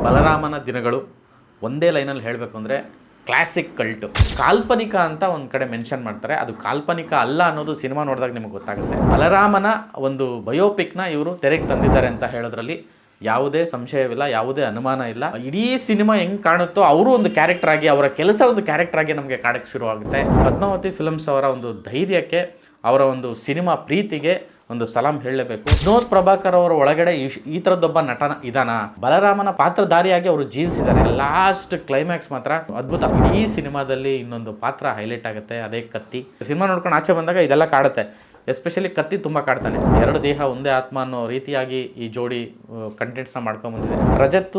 ಬಲರಾಮನ ದಿನಗಳು ಒಂದೇ ಲೈನಲ್ಲಿ ಹೇಳಬೇಕು ಅಂದರೆ ಕ್ಲಾಸಿಕ್ ಕಲ್ಟು. ಕಾಲ್ಪನಿಕ ಅಂತ ಒಂದು ಕಡೆ ಮೆನ್ಷನ್ ಮಾಡ್ತಾರೆ, ಅದು ಕಾಲ್ಪನಿಕ ಅಲ್ಲ ಅನ್ನೋದು ಸಿನಿಮಾ ನೋಡಿದಾಗ ನಿಮಗೆ ಗೊತ್ತಾಗುತ್ತೆ. ಬಲರಾಮನ ಒಂದು ಬಯೋಪಿಕ್ನ ಇವರು ತೆರೆಗೆ ತಂದಿದ್ದಾರೆ ಅಂತ ಹೇಳೋದ್ರಲ್ಲಿ ಯಾವುದೇ ಸಂಶಯವಿಲ್ಲ, ಯಾವುದೇ ಅನುಮಾನ ಇಲ್ಲ. ಇಡೀ ಸಿನಿಮಾ ಹೆಂಗೆ ಕಾಣುತ್ತೋ ಅವರು ಒಂದು ಕ್ಯಾರೆಕ್ಟರ್ ಆಗಿ, ಅವರ ಕೆಲಸ ಒಂದು ಕ್ಯಾರೆಕ್ಟರ್ ಆಗಿ ನಮಗೆ ಕಾಣಕ್ಕೆ ಶುರು ಆಗುತ್ತೆ. ಪದ್ಮಾವತಿ ಫಿಲ್ಮ್ಸ್ ಅವರ ಒಂದು ಧೈರ್ಯಕ್ಕೆ, ಅವರ ಒಂದು ಸಿನಿಮಾ ಪ್ರೀತಿಗೆ ಒಂದು ಸಲಾಂ ಹೇಳಲೇಬೇಕು. ವಿನೋದ್ ಪ್ರಭಾಕರ್ ಅವರ ಒಳಗಡೆ ಈ ಥರದ್ದೊಬ್ಬ ನಟನ ಇದಾನ, ಬಲರಾಮನ ಪಾತ್ರಧಾರಿಯಾಗಿ ಅವರು ಜೀವಿಸಿದ್ದಾರೆ. ಲಾಸ್ಟ್ ಕ್ಲೈಮ್ಯಾಕ್ಸ್ ಮಾತ್ರ ಅದ್ಭುತ. ಈ ಸಿನಿಮಾದಲ್ಲಿ ಇನ್ನೊಂದು ಪಾತ್ರ ಹೈಲೈಟ್ ಆಗುತ್ತೆ, ಅದೇ ಕತ್ತಿ. ಸಿನಿಮಾ ನೋಡ್ಕೊಂಡು ಆಚೆ ಬಂದಾಗ ಇದೆಲ್ಲ ಕಾಡುತ್ತೆ, ಎಸ್ಪೆಷಲಿ ಕತ್ತಿ ತುಂಬ ಕಾಡ್ತಾನೆ. ಎರಡು ದೇಹ ಒಂದೇ ಆತ್ಮ ಅನ್ನೋ ರೀತಿಯಾಗಿ ಈ ಜೋಡಿ ಕಂಟೆಂಟ್ಸ್ನ ಮಾಡ್ಕೊಂಬಂದಿದೆ. ರಜತ್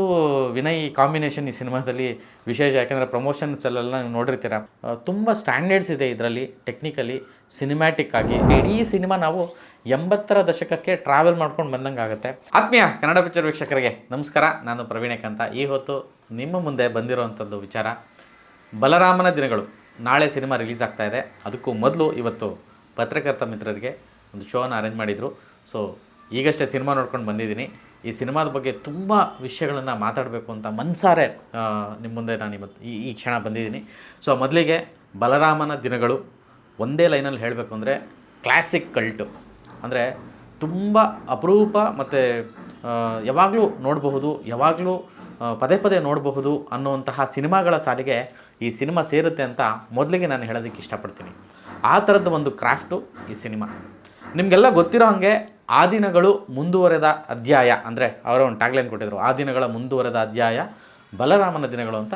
ವಿನಯ್ ಕಾಂಬಿನೇಷನ್ ಈ ಸಿನಿಮಾದಲ್ಲಿ ವಿಶೇಷ, ಯಾಕೆಂದರೆ ಪ್ರಮೋಷನ್ಸ್ ಎಲ್ಲ ನೀವು ನೋಡಿರ್ತೀರ. ತುಂಬ ಸ್ಟ್ಯಾಂಡರ್ಡ್ಸ್ ಇದೆ ಇದರಲ್ಲಿ, ಟೆಕ್ನಿಕಲಿ, ಸಿನಿಮ್ಯಾಟಿಕ್ ಆಗಿ. ಇಡೀ ಸಿನಿಮಾ ನಾವು 80ರ ದಶಕಕ್ಕೆ ಟ್ರಾವೆಲ್ ಮಾಡ್ಕೊಂಡು ಬಂದಂಗೆ ಆಗುತ್ತೆ. ಆತ್ಮೀಯ ಕನ್ನಡ ಪಿಕ್ಚರ್ ವೀಕ್ಷಕರಿಗೆ ನಮಸ್ಕಾರ, ನಾನು ಪ್ರವೀಣೇಕ್ ಅಂತ. ಈ ಹೊತ್ತು ನಿಮ್ಮ ಮುಂದೆ ಬಂದಿರೋವಂಥದ್ದು ವಿಚಾರ ಬಲರಾಮನ ದಿನಗಳು. ನಾಳೆ ಸಿನಿಮಾ ರಿಲೀಸ್ ಆಗ್ತಾ ಇದೆ. ಅದಕ್ಕೂ ಮೊದಲು ಇವತ್ತು ಪತ್ರಕರ್ತ ಮಿತ್ರರಿಗೆ ಒಂದು ಶೋನ ಅರೇಂಜ್ ಮಾಡಿದರು. ಸೊ ಈಗಷ್ಟೇ ಸಿನಿಮಾ ನೋಡ್ಕೊಂಡು ಬಂದಿದ್ದೀನಿ. ಈ ಸಿನಿಮಾದ ಬಗ್ಗೆ ತುಂಬ ವಿಷಯಗಳನ್ನು ಮಾತಾಡಬೇಕು ಅಂತ ಮನಸಾರೆ ನಿಮ್ಮ ಮುಂದೆ ನಾನು ಇವತ್ತು ಈ ಕ್ಷಣ ಬಂದಿದ್ದೀನಿ. ಸೊ ಮೊದಲಿಗೆ ಬಲರಾಮನ ದಿನಗಳು ಒಂದೇ ಲೈನಲ್ಲಿ ಹೇಳಬೇಕು ಅಂದರೆ ಕ್ಲಾಸಿಕ್ ಕಲ್ಟು. ಅಂದರೆ ತುಂಬ ಅಪರೂಪ ಮತ್ತು ಯಾವಾಗಲೂ ನೋಡಬಹುದು, ಯಾವಾಗಲೂ ಪದೇ ಪದೇ ನೋಡಬಹುದು ಅನ್ನುವಂತಹ ಸಿನಿಮಾಗಳ ಸಾಲಿಗೆ ಈ ಸಿನಿಮಾ ಸೇರುತ್ತೆ ಅಂತ ಮೊದಲಿಗೆ ನಾನು ಹೇಳೋದಕ್ಕೆ ಇಷ್ಟಪಡ್ತೀನಿ. ಆ ಥರದ್ದು ಒಂದು ಕ್ರಾಫ್ಟು ಈ ಸಿನಿಮಾ. ನಿಮಗೆಲ್ಲ ಗೊತ್ತಿರೋ ಹಾಗೆ ಆ ದಿನಗಳು ಮುಂದುವರೆದ ಅಧ್ಯಾಯ, ಅಂದರೆ ಅವರ ಒಂದು ಟ್ಯಾಗ್ಲೈನ್ ಕೊಟ್ಟಿದ್ರು, ಆ ದಿನಗಳ ಮುಂದುವರೆದ ಅಧ್ಯಾಯ ಬಲರಾಮನ ದಿನಗಳು ಅಂತ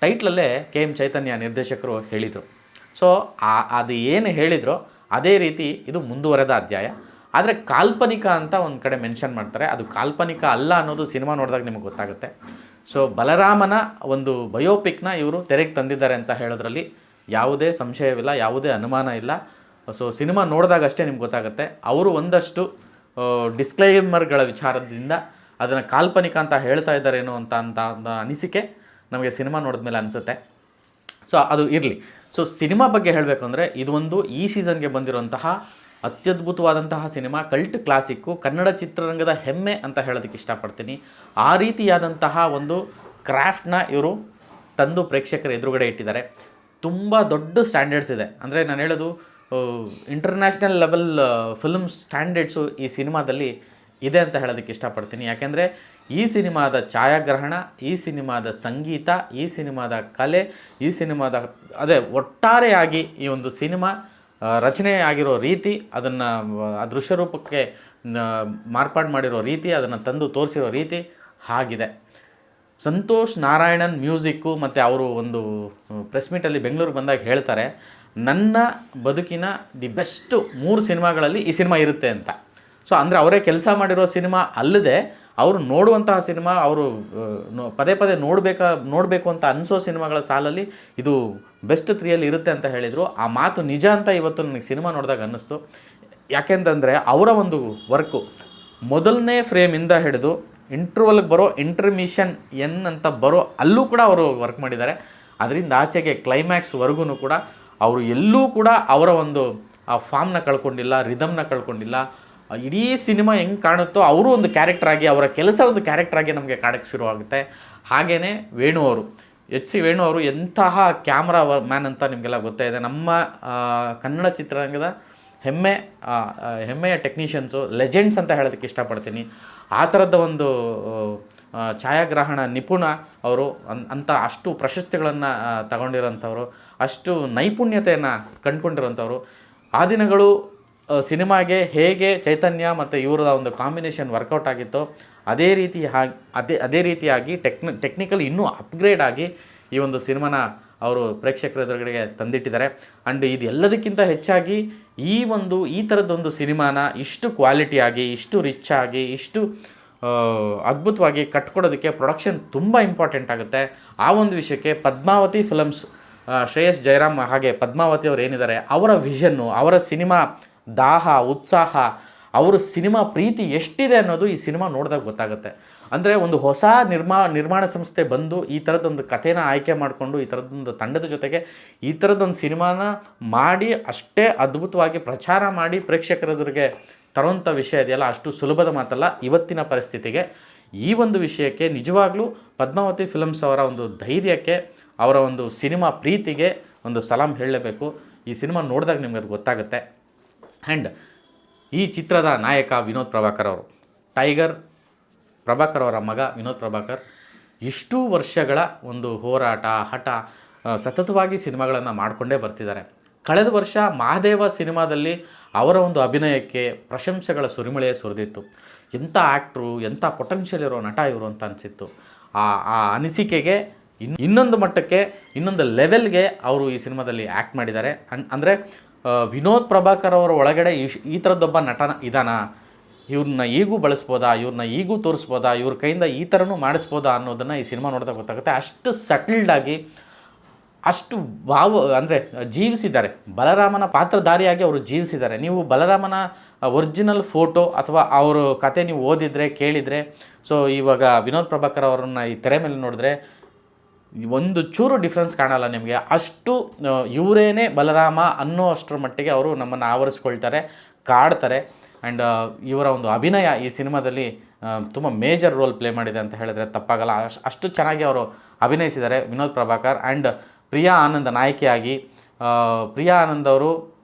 ಟೈಟ್ಲಲ್ಲೇ KM ಚೈತನ್ಯ ನಿರ್ದೇಶಕರು ಹೇಳಿದರು. ಸೊ ಅದು ಏನು ಹೇಳಿದ್ರು ಅದೇ ರೀತಿ ಇದು ಮುಂದುವರೆದ ಅಧ್ಯಾಯ. ಆದರೆ ಕಾಲ್ಪನಿಕ ಅಂತ ಒಂದು ಕಡೆ ಮೆನ್ಷನ್ ಮಾಡ್ತಾರೆ, ಅದು ಕಾಲ್ಪನಿಕ ಅಲ್ಲ ಅನ್ನೋದು ಸಿನಿಮಾ ನೋಡಿದಾಗ ನಿಮಗೆ ಗೊತ್ತಾಗುತ್ತೆ. ಸೊ ಬಲರಾಮನ ಒಂದು ಬಯೋಪಿಕ್ನ ಇವರು ತೆರೆಗೆ ತಂದಿದ್ದಾರೆ ಅಂತ ಹೇಳೋದ್ರಲ್ಲಿ ಯಾವುದೇ ಸಂಶಯವಿಲ್ಲ, ಯಾವುದೇ ಅನುಮಾನ ಇಲ್ಲ. ಸೊ ಸಿನಿಮಾ ನೋಡಿದಾಗ ಅಷ್ಟೇ ನಿಮ್ಗೆ ಗೊತ್ತಾಗುತ್ತೆ. ಅವರು ಒಂದಷ್ಟು ಡಿಸ್ಕ್ಲೈಮರ್ಗಳ ವಿಚಾರದಿಂದ ಅದನ್ನು ಕಾಲ್ಪನಿಕ ಅಂತ ಹೇಳ್ತಾ ಇದ್ದಾರೇನೋ ಅಂತ ಒಂದು ಅನಿಸಿಕೆ ನಮಗೆ ಸಿನಿಮಾ ನೋಡಿದ್ಮೇಲೆ ಅನಿಸುತ್ತೆ. ಸೊ ಅದು ಇರಲಿ. ಸೊ ಸಿನಿಮಾ ಬಗ್ಗೆ ಹೇಳಬೇಕು ಅಂದರೆ ಇದು ಒಂದು ಈ ಸೀಸನ್ಗೆ ಬಂದಿರುವಂತಹ ಅತ್ಯದ್ಭುತವಾದಂತಹ ಸಿನಿಮಾ, ಕಲ್ಟ್ ಕ್ಲಾಸಿಕ್ಕು, ಕನ್ನಡ ಚಿತ್ರರಂಗದ ಹೆಮ್ಮೆ ಅಂತ ಹೇಳೋದಕ್ಕೆ ಇಷ್ಟಪಡ್ತೀನಿ. ಆ ರೀತಿಯಾದಂತಹ ಒಂದು ಕ್ರಾಫ್ಟ್ನ ಇವರು ತಂದು ಪ್ರೇಕ್ಷಕರ ಎದುರುಗಡೆ ಇಟ್ಟಿದ್ದಾರೆ. ತುಂಬ ದೊಡ್ಡ ಸ್ಟ್ಯಾಂಡರ್ಡ್ಸ್ ಇದೆ. ಅಂದರೆ ನಾನು ಹೇಳೋದು ಇಂಟರ್ನ್ಯಾಷನಲ್ ಲೆವೆಲ್ ಫಿಲ್ಮ್ ಸ್ಟ್ಯಾಂಡರ್ಡ್ಸು ಈ ಸಿನಿಮಾದಲ್ಲಿ ಇದೆ ಅಂತ ಹೇಳೋದಕ್ಕೆ ಇಷ್ಟಪಡ್ತೀನಿ. ಯಾಕೆಂದರೆ ಈ ಸಿನಿಮಾದ ಛಾಯಾಗ್ರಹಣ, ಈ ಸಿನಿಮಾದ ಸಂಗೀತ, ಈ ಸಿನಿಮಾದ ಕಲೆ, ಈ ಸಿನಿಮಾದ ಒಟ್ಟಾರೆಯಾಗಿ ಈ ಒಂದು ಸಿನಿಮಾ ರಚನೆ ಆಗಿರೋ ರೀತಿ, ಅದನ್ನು ಆ ದೃಶ್ಯರೂಪಕ್ಕೆ ಮಾರ್ಪಾಡು ಮಾಡಿರೋ ರೀತಿ, ಅದನ್ನು ತಂದು ತೋರಿಸಿರೋ ರೀತಿ ಹಾಗಿದೆ. ಸಂತೋಷ್ ನಾರಾಯಣನ್ ಮ್ಯೂಸಿಕ್ಕು ಮತ್ತು ಅವರು ಒಂದು ಪ್ರೆಸ್ ಮೀಟಲ್ಲಿ ಬೆಂಗಳೂರಿಗೆ ಬಂದಾಗ ಹೇಳ್ತಾರೆ, ನನ್ನ ಬದುಕಿನ ದಿ ಬೆಸ್ಟ್ 3 ಸಿನಿಮಾಗಳಲ್ಲಿ ಈ ಸಿನಿಮಾ ಇರುತ್ತೆ ಅಂತ. ಸೊ ಅಂದರೆ ಅವರೇ ಕೆಲಸ ಮಾಡಿರೋ ಸಿನಿಮಾ ಅಲ್ಲದೆ ಅವರು ನೋಡುವಂತಹ ಸಿನಿಮಾ, ಅವರು ಪದೇ ಪದೇ ನೋಡಬೇಕು ಅಂತ ಅನಿಸೋ ಸಿನಿಮಾಗಳ ಸಾಲಲ್ಲಿ ಇದು ಬೆಸ್ಟ್ 3ಯಲ್ಲಿ ಇರುತ್ತೆ ಅಂತ ಹೇಳಿದರು. ಆ ಮಾತು ನಿಜ ಅಂತ ಇವತ್ತು ನನಗೆ ಸಿನಿಮಾ ನೋಡಿದಾಗ ಅನ್ನಿಸ್ತು. ಯಾಕೆಂತಂದರೆ ಅವರ ಒಂದು ವರ್ಕು ಮೊದಲನೇ ಫ್ರೇಮಿಂದ ಹಿಡಿದು ಇಂಟರ್ವಲ್ಗೆ ಬರೋ ಇಂಟರ್ಮಿಷನ್ ಅಂತ ಬರೋ ಅಲ್ಲೂ ಕೂಡ ಅವರು ವರ್ಕ್ ಮಾಡಿದ್ದಾರೆ. ಅದರಿಂದ ಆಚೆಗೆ ಕ್ಲೈಮ್ಯಾಕ್ಸ್ವರೆಗೂ ಕೂಡ ಅವರು ಎಲ್ಲೂ ಕೂಡ ಅವರ ಒಂದು ಆ ಫಾರ್ಮ್ನ ಕಳ್ಕೊಂಡಿಲ್ಲ, ರಿದಮ್ನ ಕಳ್ಕೊಂಡಿಲ್ಲ. ಇಡೀ ಸಿನಿಮಾ ಹೆಂಗೆ ಕಾಣುತ್ತೋ ಅವರು ಒಂದು ಕ್ಯಾರೆಕ್ಟರ್ ಆಗಿ, ಅವರ ಕೆಲಸ ಒಂದು ಕ್ಯಾರೆಕ್ಟರ್ ಆಗಿ ನಮಗೆ ಕಾಣಕ್ಕೆ ಶುರು ಆಗುತ್ತೆ. ಹಾಗೆಯೇ ವೇಣು ಅವರು, HC ವೇಣು ಅವರು ಎಂತಹ ಕ್ಯಾಮ್ರಾ ಮ್ಯಾನ್ ಅಂತ ನಿಮಗೆಲ್ಲ ಗೊತ್ತೇ ಇದೆ. ನಮ್ಮ ಕನ್ನಡ ಚಿತ್ರರಂಗದ ಹೆಮ್ಮೆಯ ಟೆಕ್ನಿಷಿಯನ್ಸು, ಲೆಜೆಂಡ್ಸ್ ಅಂತ ಹೇಳೋದಕ್ಕೆ ಇಷ್ಟಪಡ್ತೀನಿ. ಆ ಥರದ ಒಂದು ಛಾಯಾಗ್ರಹಣ ನಿಪುಣ ಅವರು, ಅಂತ ಅಷ್ಟು ಪ್ರಶಸ್ತಿಗಳನ್ನು ತಗೊಂಡಿರೋಂಥವ್ರು, ಅಷ್ಟು ನೈಪುಣ್ಯತೆಯನ್ನು ಕಂಡುಕೊಂಡಿರೋಂಥವ್ರು. ಆ ದಿನಗಳು ಸಿನಿಮಾಗೆ ಹೇಗೆ ಚೈತನ್ಯ ಮತ್ತು ಇವರ ಒಂದು ಕಾಂಬಿನೇಷನ್ ವರ್ಕೌಟ್ ಆಗಿತ್ತೋ ಅದೇ ರೀತಿಯಾಗಿ ಟೆಕ್ನಿಕಲಿ ಇನ್ನೂ ಅಪ್ಗ್ರೇಡ್ ಆಗಿ ಈ ಒಂದು ಸಿನಿಮಾನ ಅವರು ಪ್ರೇಕ್ಷಕರ ಎದುರುಗಡೆಗೆ ತಂದಿಟ್ಟಿದ್ದಾರೆ. ಆ್ಯಂಡ್ ಇದು ಎಲ್ಲದಕ್ಕಿಂತ ಹೆಚ್ಚಾಗಿ ಈ ಥರದ್ದೊಂದು ಸಿನಿಮಾನ ಇಷ್ಟು ಕ್ವಾಲಿಟಿಯಾಗಿ, ಇಷ್ಟು ರಿಚ್ ಆಗಿ, ಇಷ್ಟು ಅದ್ಭುತವಾಗಿ ಕಟ್ಕೊಡೋದಕ್ಕೆ ಪ್ರೊಡಕ್ಷನ್ ತುಂಬ ಇಂಪಾರ್ಟೆಂಟ್ ಆಗುತ್ತೆ. ಆ ಒಂದು ವಿಷಯಕ್ಕೆ ಪದ್ಮಾವತಿ ಫಿಲಮ್ಸ್, ಶ್ರೇಯಸ್ ಜಯರಾಮ್ ಹಾಗೆ ಪದ್ಮಾವತಿ ಅವರು ಏನಿದ್ದಾರೆ, ಅವರ ವಿಷನ್ನು, ಅವರ ಸಿನಿಮಾ ದಾಹ, ಉತ್ಸಾಹ, ಅವರ ಸಿನಿಮಾ ಪ್ರೀತಿ ಎಷ್ಟಿದೆ ಅನ್ನೋದು ಈ ಸಿನಿಮಾ ನೋಡಿದಾಗ ಗೊತ್ತಾಗುತ್ತೆ. ಅಂದರೆ ಒಂದು ಹೊಸ ನಿರ್ಮಾಣ ಸಂಸ್ಥೆ ಬಂದು ಈ ಥರದ್ದೊಂದು ಕಥೆನ ಆಯ್ಕೆ ಮಾಡಿಕೊಂಡು ಈ ಥರದ್ದೊಂದು ತಂಡದ ಜೊತೆಗೆ ಈ ಥರದ್ದೊಂದು ಸಿನಿಮಾನ ಮಾಡಿ ಅಷ್ಟೇ ಅದ್ಭುತವಾಗಿ ಪ್ರಚಾರ ಮಾಡಿ ಪ್ರೇಕ್ಷಕರೆದುರಿಗೆ ತರುವಂಥ ವಿಷಯ ಇದೆಯಲ್ಲ, ಅಷ್ಟು ಸುಲಭದ ಮಾತಲ್ಲ ಇವತ್ತಿನ ಪರಿಸ್ಥಿತಿಗೆ. ಈ ಒಂದು ವಿಷಯಕ್ಕೆ ನಿಜವಾಗ್ಲೂ ಪದ್ಮಾವತಿ ಫಿಲಮ್ಸ್ ಅವರ ಒಂದು ಧೈರ್ಯಕ್ಕೆ, ಅವರ ಒಂದು ಸಿನಿಮಾ ಪ್ರೀತಿಗೆ ಒಂದು ಸಲಾಂ ಹೇಳಲೇಬೇಕು. ಈ ಸಿನಿಮಾ ನೋಡಿದಾಗ ನಿಮ್ಗೆ ಅದು ಗೊತ್ತಾಗುತ್ತೆ. ಆ್ಯಂಡ್ ಈ ಚಿತ್ರದ ನಾಯಕ ವಿನೋದ್ ಪ್ರಭಾಕರ್ ಅವರು, ಟೈಗರ್ ಪ್ರಭಾಕರ್ ಅವರ ಮಗ ವಿನೋದ್ ಪ್ರಭಾಕರ್ ಇಷ್ಟೂ ವರ್ಷಗಳ ಒಂದು ಹೋರಾಟ, ಹಠ, ಸತತವಾಗಿ ಸಿನಿಮಾಗಳನ್ನು ಮಾಡಿಕೊಂಡೇ ಬರ್ತಿದ್ದಾರೆ. ಕಳೆದ ವರ್ಷ ಮಹಾದೇವ ಸಿನಿಮಾದಲ್ಲಿ ಅವರ ಒಂದು ಅಭಿನಯಕ್ಕೆ ಪ್ರಶಂಸೆಗಳ ಸುರಿಮಳೆಯೇ ಸುರಿದಿತ್ತು. ಎಂಥ ಆ್ಯಕ್ಟ್ರು, ಎಂಥ ಪೊಟೆನ್ಷಿಯಲ್ ಇರೋ ನಟ ಇವರು ಅಂತ ಅನಿಸಿತ್ತು. ಆ ಅನಿಸಿಕೆಗೆ ಇನ್ನೊಂದು ಮಟ್ಟಕ್ಕೆ, ಇನ್ನೊಂದು ಲೆವೆಲ್ಗೆ ಅವರು ಈ ಸಿನಿಮಾದಲ್ಲಿ ಆ್ಯಕ್ಟ್ ಮಾಡಿದ್ದಾರೆ. ಅಂದರೆ ವಿನೋದ್ ಪ್ರಭಾಕರ್ ಅವರ ಒಳಗಡೆ ಈ ಥರದ್ದೊಬ್ಬ ನಟನ ಇದಾನ, ಇವ್ರನ್ನ ಈಗೂ ಬಳಸ್ಬೋದಾ, ಇವ್ರನ್ನ ಈಗೂ ತೋರಿಸ್ಬೋದಾ, ಇವ್ರ ಕೈಯಿಂದ ಈ ಥರನೂ ಮಾಡಿಸ್ಬೋದಾ ಅನ್ನೋದನ್ನು ಈ ಸಿನಿಮಾ ನೋಡಿದಾಗ ಗೊತ್ತಾಗುತ್ತೆ. ಅಷ್ಟು ಸಟಲ್ಡಾಗಿ, ಅಷ್ಟು ಅಂದರೆ ಜೀವಿಸಿದ್ದಾರೆ. ಬಲರಾಮನ ಪಾತ್ರಧಾರಿಯಾಗಿ ಅವರು ಜೀವಿಸಿದ್ದಾರೆ. ನೀವು ಬಲರಾಮನ ಒರಿಜಿನಲ್ ಫೋಟೋ ಅಥವಾ ಅವರು ಕತೆ ನೀವು ಓದಿದರೆ, ಕೇಳಿದರೆ, ಸೊ ಇವಾಗ ವಿನೋದ್ ಪ್ರಭಾಕರ್ ಅವರನ್ನು ಈ ತೆರೆ ಮೇಲೆ ನೋಡಿದ್ರೆ ಒಂದು ಚೂರು ಡಿಫ್ರೆನ್ಸ್ ಕಾಣಲ್ಲ ನಿಮಗೆ. ಅಷ್ಟು ಇವರೇನೇ ಬಲರಾಮ ಅನ್ನೋ ಅಷ್ಟರ ಮಟ್ಟಿಗೆ ಅವರು ನಮ್ಮನ್ನು ಆವರಿಸ್ಕೊಳ್ತಾರೆ, ಕಾಡ್ತಾರೆ. ಆ್ಯಂಡ್ ಇವರ ಒಂದು ಅಭಿನಯ ಈ ಸಿನಿಮಾದಲ್ಲಿ ತುಂಬ ಮೇಜರ್ ರೋಲ್ ಪ್ಲೇ ಮಾಡಿದೆ ಅಂತ ಹೇಳಿದ್ರೆ ತಪ್ಪಾಗಲ್ಲ. ಅಷ್ಟು ಚೆನ್ನಾಗಿ ಅವರು ಅಭಿನಯಿಸಿದ್ದಾರೆ ವಿನೋದ್ ಪ್ರಭಾಕರ್. ಆ್ಯಂಡ್ ಪ್ರಿಯಾ ಆನಂದ್ ನಾಯಕಿಯಾಗಿ, ಪ್ರಿಯಾ ಆನಂದ್ ಅವರು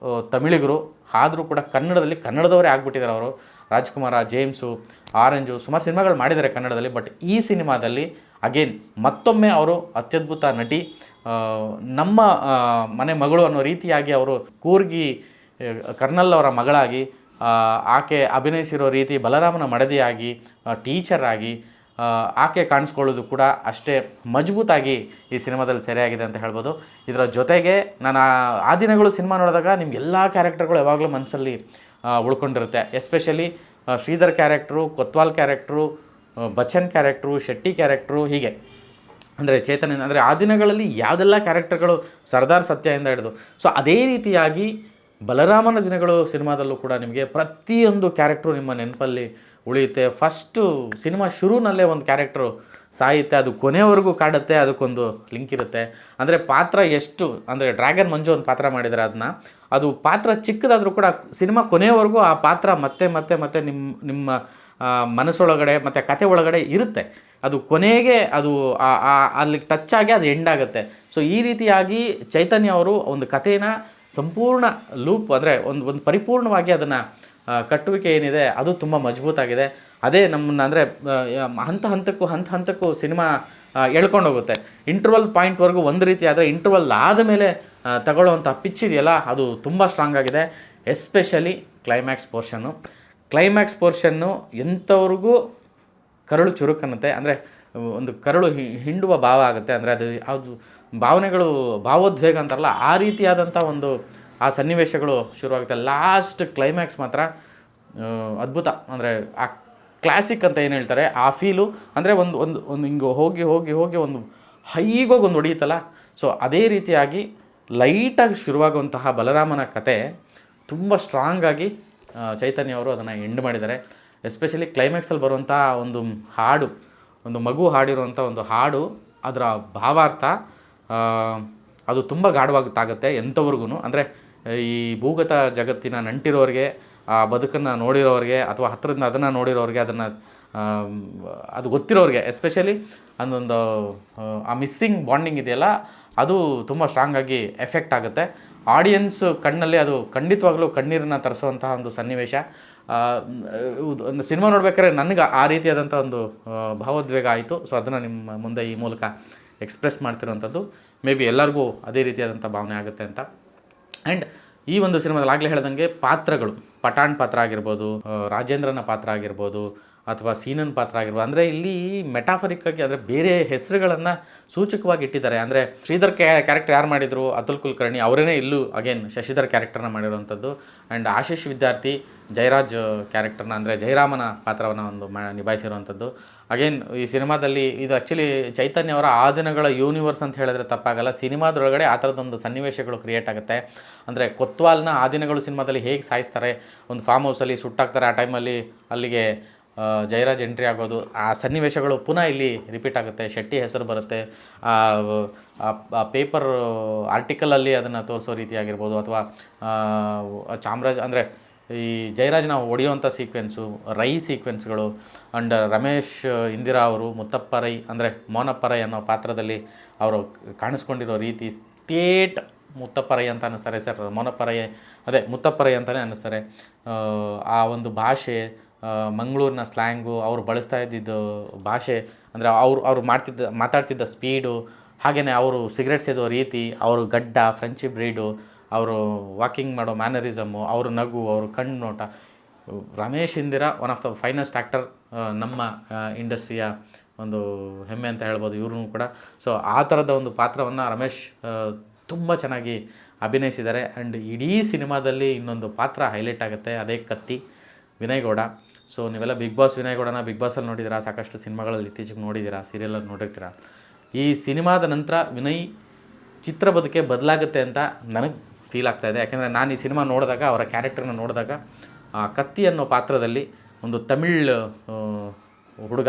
ತಮಿಳಿಗರು ಆದರೂ ಕೂಡ ಕನ್ನಡದವರೇ ಆಗ್ಬಿಟ್ಟಿದ್ದಾರೆ ಅವರು. ರಾಜ್ಕುಮಾರ, ಜೇಮ್ಸು, ಆರೆಂಜು ಸುಮಾರು ಸಿನಿಮಾಗಳು ಮಾಡಿದ್ದಾರೆ ಕನ್ನಡದಲ್ಲಿ. ಬಟ್ ಈ ಸಿನಿಮಾದಲ್ಲಿ ಅಗೇನ್ ಮತ್ತೊಮ್ಮೆ ಅವರು ಅತ್ಯದ್ಭುತ ನಟಿ, ನಮ್ಮ ಮನೆ ಮಗಳು ಅನ್ನೋ ರೀತಿಯಾಗಿ ಅವರು ಕೂರ್ಗಿ ಕರ್ನಲ್ ಅವರ ಮಗಳಾಗಿ, ಆಕೆ ಅಭಿನಯಿಸಿರೋ ರೀತಿ ಬಲರಾಮನ ಮಡದಿಯಾಗಿ, ಟೀಚರ್ ಆಗಿ ಆಕೆ ಕಾಣಿಸ್ಕೊಳ್ಳೋದು ಕೂಡ ಅಷ್ಟೇ ಮಜಬೂತಾಗಿ ಈ ಸಿನಿಮಾದಲ್ಲಿ ಸೆರೆಯಾಗಿದೆ ಅಂತ ಹೇಳ್ಬೋದು. ಇದರ ಜೊತೆಗೆ ನಾನು ಆ ದಿನಗಳು ಸಿನಿಮಾ ನೋಡಿದಾಗ ನಿಮ್ಗೆಲ್ಲ ಕ್ಯಾರೆಕ್ಟರ್ಗಳು ಯಾವಾಗಲೂ ಮನಸ್ಸಲ್ಲಿ ಉಳ್ಕೊಂಡಿರುತ್ತೆ. Especially Shridhar character, Kotwal character, Bachchan character, Shetty character, ಹೀಗೆ ಅಂದರೆ ಚೇತನ್, ಅಂದರೆ ಆ ದಿನಗಳಲ್ಲಿ ಯಾವುದೆಲ್ಲ ಕ್ಯಾರೆಕ್ಟರ್ಗಳು ಸರ್ದಾರ್ ಸತ್ಯದಿಂದ ಹಿಡಿದು, ಸೊ ಅದೇ ರೀತಿಯಾಗಿ ಬಲರಾಮನ ದಿನಗಳು ಸಿನಿಮಾದಲ್ಲೂ ಕೂಡ ನಿಮಗೆ ಪ್ರತಿಯೊಂದು ಕ್ಯಾರೆಕ್ಟ್ರು ನಿಮ್ಮ ನೆನಪಲ್ಲಿ ಉಳಿಯುತ್ತೆ. ಫಸ್ಟು ಸಿನಿಮಾ ಶುರುನಲ್ಲೇ ಒಂದು ಕ್ಯಾರೆಕ್ಟ್ರು ಸಾಯುತ್ತೆ, ಅದು ಕೊನೆಯವರೆಗೂ ಕಾಡುತ್ತೆ, ಅದಕ್ಕೊಂದು ಲಿಂಕ್ ಇರುತ್ತೆ. ಅಂದರೆ ಪಾತ್ರ ಎಷ್ಟು, ಅಂದರೆ ಡ್ರ್ಯಾಗನ್ ಮಂಜು ಒಂದು ಪಾತ್ರ ಮಾಡಿದರೆ ಅದು ಪಾತ್ರ ಚಿಕ್ಕದಾದರೂ ಕೂಡ ಸಿನಿಮಾ ಕೊನೆಯವರೆಗೂ ಆ ಪಾತ್ರ ಮತ್ತೆ ನಿಮ್ಮ ಮನಸ್ಸೊಳಗಡೆ ಮತ್ತು ಕತೆ ಒಳಗಡೆ ಇರುತ್ತೆ. ಅದು ಕೊನೆಗೆ ಅದು ಅಲ್ಲಿಗೆ ಟಚ್ ಆಗಿ ಅದು ಎಂಡ್ ಆಗುತ್ತೆ. ಸೊ ಈ ರೀತಿಯಾಗಿ ಚೈತನ್ಯ ಅವರು ಒಂದು ಕಥೆನ ಸಂಪೂರ್ಣ ಲೂಪ್, ಅಂದರೆ ಒಂದು ಪರಿಪೂರ್ಣವಾಗಿ ಅದನ್ನು ಕಟ್ಟುವಿಕೆ ಏನಿದೆ ಅದು ತುಂಬ ಮಜಬೂತಾಗಿದೆ. ಅದೇ ನಮ್ಮನ್ನು ಅಂದರೆ ಹಂತ ಹಂತಕ್ಕೂ ಸಿನಿಮಾ ಎಳ್ಕೊಂಡು ಹೋಗುತ್ತೆ. ಇಂಟರ್ವಲ್ ಪಾಯಿಂಟ್ವರೆಗೂ ಒಂದು ರೀತಿ ಆದರೆ ಇಂಟರ್ವಲ್ ಆದಮೇಲೆ ತಗೊಳ್ಳೋವಂಥ ಪಿಚ್ ಇದೆಯಲ್ಲ, ಅದು ತುಂಬ ಸ್ಟ್ರಾಂಗ್ ಆಗಿದೆ. ಎಸ್ಪೆಷಲಿ ಕ್ಲೈಮ್ಯಾಕ್ಸ್ ಪೋರ್ಷನ್ನು ಎಂಥವ್ರಿಗೂ ಕರಳು ಚುರುಕನ್ನುತ್ತೆ. ಅಂದರೆ ಒಂದು ಕರಳು ಹಿಂಡುವ ಭಾವ ಆಗುತ್ತೆ. ಅಂದರೆ ಅದು ಭಾವನೆಗಳು, ಭಾವೋದ್ವೇಗ ಅಂತಾರಲ್ಲ, ಆ ರೀತಿಯಾದಂಥ ಒಂದು ಆ ಸನ್ನಿವೇಶಗಳು ಶುರುವಾಗುತ್ತೆ. ಲಾಸ್ಟ್ ಕ್ಲೈಮ್ಯಾಕ್ಸ್ ಮಾತ್ರ ಅದ್ಭುತ. ಅಂದರೆ ಆ ಕ್ಲಾಸಿಕ್ ಅಂತ ಏನು ಹೇಳ್ತಾರೆ ಆ ಫೀಲು, ಅಂದರೆ ಒಂದು ಹಿಂಗೆ ಹೋಗಿ ಒಂದು ಹೈಗೋಗಿ ಒಂದು ಹೊಡೆಯುತ್ತಲ್ಲ, ಸೊ ಅದೇ ರೀತಿಯಾಗಿ ಲೈಟಾಗಿ ಶುರುವಾಗುವಂತಹ ಬಲರಾಮನ ಕತೆ ತುಂಬ ಸ್ಟ್ರಾಂಗಾಗಿ ಚೈತನ್ಯ ಅವರು ಅದನ್ನು ಎಂಡ್ ಮಾಡಿದ್ದಾರೆ. ಎಸ್ಪೆಷಲಿ ಕ್ಲೈಮ್ಯಾಕ್ಸಲ್ಲಿ ಬರುವಂಥ ಒಂದು ಹಾಡು, ಒಂದು ಮಗು ಹಾಡಿರುವಂಥ ಒಂದು ಹಾಡು, ಅದರ ಭಾವಾರ್ಥ ಅದು ತುಂಬ ಗಾಢವಾಗುತ್ತಾಗುತ್ತೆ ಎಂಥವ್ರಿಗೂ. ಅಂದರೆ ಈ ಭೂಗತ ಜಗತ್ತಿನ ನಂಟಿರೋರಿಗೆ, ಆ ಬದುಕನ್ನು ನೋಡಿರೋರಿಗೆ, ಅಥವಾ ಹತ್ತಿರದಿಂದ ಅದನ್ನು ನೋಡಿರೋರಿಗೆ, ಅದು ಗೊತ್ತಿರೋರಿಗೆ ಎಸ್ಪೆಷಲಿ ಅದೊಂದು ಆ ಮಿಸ್ಸಿಂಗ್ ಬಾಂಡಿಂಗ್ ಇದೆಯಲ್ಲ, ಅದು ತುಂಬ ಸ್ಟ್ರಾಂಗಾಗಿ ಎಫೆಕ್ಟ್ ಆಗುತ್ತೆ. ಆಡಿಯನ್ಸ್ ಕಣ್ಣಲ್ಲಿ ಅದು ಖಂಡಿತವಾಗ್ಲೂ ಕಣ್ಣೀರನ್ನು ತರಿಸುವಂತಹ ಒಂದು ಸನ್ನಿವೇಶ. ಸಿನಿಮಾ ನೋಡ್ಬೇಕಾದ್ರೆ ನನಗೆ ಆ ರೀತಿಯಾದಂಥ ಒಂದು ಭಾವೋದ್ವೇಗ ಆಯಿತು. ಸೊ ಅದನ್ನು ನಿಮ್ಮ ಮುಂದೆ ಈ ಮೂಲಕ ಎಕ್ಸ್ಪ್ರೆಸ್ ಮಾಡ್ತಿರೋವಂಥದ್ದು. ಮೇ ಬಿ ಎಲ್ಲರಿಗೂ ಅದೇ ರೀತಿಯಾದಂಥ ಭಾವನೆ ಆಗುತ್ತೆ ಅಂತ. ಆ್ಯಂಡ್ ಈ ಒಂದು ಸಿನಿಮಾದಲ್ಲಿ ಆಗಲೇ ಹೇಳ್ದಂಗೆ ಪಾತ್ರಗಳು, ಪಠಾಣ್ ಪಾತ್ರ ಆಗಿರ್ಬೋದು, ರಾಜೇಂದ್ರನ ಪಾತ್ರ ಆಗಿರ್ಬೋದು, ಅಥವಾ ಸೀನನ್ ಪಾತ್ರ ಆಗಿರ್ಬೋದು, ಅಂದರೆ ಇಲ್ಲಿ ಮೆಟಾಫರಿಕ್ಕಾಗಿ ಅಂದರೆ ಬೇರೆ ಹೆಸರುಗಳನ್ನು ಸೂಚಕವಾಗಿ ಇಟ್ಟಿದ್ದಾರೆ. ಅಂದರೆ ಶ್ರೀಧರ್ ಕ್ಯಾರೆಕ್ಟರ್ ಯಾರು ಮಾಡಿದರು, ಅತುಲ್ ಕುಲಕರ್ಣಿ ಅವರೇ ಇಲ್ಲೂ ಅಗೇನ್ ಶಶಿಧರ್ ಕ್ಯಾರೆಕ್ಟರ್ನ ಮಾಡಿರುವಂಥದ್ದು. ಆ್ಯಂಡ್ ಆಶೀಶ್ ವಿದ್ಯಾರ್ಥಿ ಜಯರಾಜ್ ಕ್ಯಾರೆಕ್ಟರ್ನ, ಅಂದರೆ ಜಯರಾಮನ ಪಾತ್ರವನ್ನು ಒಂದು ನಿಭಾಯಿಸಿರುವಂಥದ್ದು. ಅಗೇನ್ ಈ ಸಿನಿಮಾದಲ್ಲಿ ಇದು ಆ್ಯಕ್ಚುಲಿ ಚೈತನ್ಯ ಅವರ ಆ ದಿನಗಳ ಯೂನಿವರ್ಸ್ ಅಂತ ಹೇಳಿದ್ರೆ ತಪ್ಪಾಗಲ್ಲ. ಸಿನಿಮಾದೊಳಗಡೆ ಆ ಥರದ್ದೊಂದು ಸನ್ನಿವೇಶಗಳು ಕ್ರಿಯೇಟ್ ಆಗುತ್ತೆ. ಅಂದರೆ ಕೊತ್ವಾಲ್ನ ಆ ದಿನಗಳು ಸಿನಿಮಾದಲ್ಲಿ ಹೇಗೆ ಸಾಯಿಸ್ತಾರೆ, ಒಂದು ಫಾರ್ಮ್ ಹೌಸಲ್ಲಿ ಸುಟ್ಟಾಕ್ತಾರೆ, ಆ ಟೈಮಲ್ಲಿ ಅಲ್ಲಿಗೆ ಜಯರಾಜ್ ಎಂಟ್ರಿ ಆಗೋದು, ಆ ಸನ್ನಿವೇಶಗಳು ಪುನಃ ಇಲ್ಲಿ ರಿಪೀಟ್ ಆಗುತ್ತೆ. ಶೆಟ್ಟಿ ಹೆಸರು ಬರುತ್ತೆ, ಪೇಪರ್ ಆರ್ಟಿಕಲಲ್ಲಿ ಅದನ್ನು ತೋರಿಸೋ ರೀತಿ ಆಗಿರ್ಬೋದು, ಅಥವಾ ಚಾಮರಾಜ್ ಅಂದರೆ ಈ ಜಯರಾಜ್ನ ಹೊಡೆಯುವಂಥ ಸೀಕ್ವೆನ್ಸು, ರೈ ಸೀಕ್ವೆನ್ಸ್ಗಳು, ಆ್ಯಂಡ್ ರಮೇಶ್ ಇಂದಿರಾ ಅವರು ಮುತ್ತಪ್ಪ ರೈ ಅಂದರೆ ಮೋನಪ್ಪ ರೈ ಅನ್ನೋ ಪಾತ್ರದಲ್ಲಿ ಅವರು ಕಾಣಿಸ್ಕೊಂಡಿರೋ ರೀತಿ ಸ್ಟೇಟ್ ಮುತ್ತಪ್ಪ ರೈ ಅಂತ ಅನ್ನಿಸ್ತಾರೆ ಸರ್. ಮೋನಪ್ಪ ರೈ ಅದೇ ಮುತ್ತಪ್ಪ ರೈ ಅಂತಲೇ ಅನ್ನಿಸ್ತಾರೆ. ಆ ಒಂದು ಭಾಷೆ, ಮಂಗಳೂರಿನ ಸ್ಲ್ಯಾಂಗು, ಅವರು ಬಳಸ್ತಾ ಇದ್ದಿದ್ದು ಭಾಷೆ, ಅಂದರೆ ಅವ್ರು ಮಾತಾಡ್ತಿದ್ದ ಸ್ಪೀಡು, ಹಾಗೆಯೇ ಅವರು ಸಿಗರೆಟ್ ಸೇದೋ ರೀತಿ, ಅವರು ಗಡ್ಡ, ಫ್ರೆಂಚಿಪ್ ಬ್ರೀಡು, ಅವರು ವಾಕಿಂಗ್ ಮಾಡೋ ಮ್ಯಾನರಿಸಮ್ಮು, ಅವ್ರ ನಗು, ಅವ್ರ ಕಣ್ಣು ನೋಟ. Ramesh Indira one of the finest actor, ನಮ್ಮ ಇಂಡಸ್ಟ್ರಿಯ ಒಂದು ಹೆಮ್ಮೆ ಅಂತ ಹೇಳ್ಬೋದು ಇವ್ರೂ ಕೂಡ. ಸೊ ಆ ಥರದ ಒಂದು ಪಾತ್ರವನ್ನು ರಮೇಶ್ ತುಂಬ ಚೆನ್ನಾಗಿ ಅಭಿನಯಿಸಿದ್ದಾರೆ. ಆ್ಯಂಡ್ ಇಡೀ ಸಿನಿಮಾದಲ್ಲಿ ಇನ್ನೊಂದು ಪಾತ್ರ ಹೈಲೈಟ್ ಆಗುತ್ತೆ, ಅದೇ ಕತ್ತಿ, ವಿನಯ್ ಗೌಡ. ಸೊ ನೀವೆಲ್ಲ ಬಿಗ್ ಬಾಸ್ ವಿನಯ್ ಗೌಡನ ಬಿಗ್ ಬಾಸಲ್ಲಿ ನೋಡಿದ್ದೀರಾ, ಸಾಕಷ್ಟು ಸಿನಿಮಾಗಳಲ್ಲಿ ಇತ್ತೀಚೆಗೆ ನೋಡಿದ್ದೀರಾ, ಸೀರಿಯಲಲ್ಲಿ ನೋಡಿರ್ತೀರ. ಈ ಸಿನಿಮಾದ ನಂತರ ವಿನಯ್ ಚಿತ್ರ ಬದುಕೆ ಬದಲಾಗುತ್ತೆ ಅಂತ ನನಗೆ ಫೀಲ್ ಆಗ್ತಾಯಿದೆ. ಯಾಕೆಂದರೆ ನಾನು ಈ ಸಿನಿಮಾ ನೋಡಿದಾಗ, ಅವರ ಕ್ಯಾರೆಕ್ಟರ್ನ ನೋಡಿದಾಗ, ಕತ್ತಿ ಅನ್ನೋ ಪಾತ್ರದಲ್ಲಿ ಒಂದು ತಮಿಳ್ ಹುಡುಗ,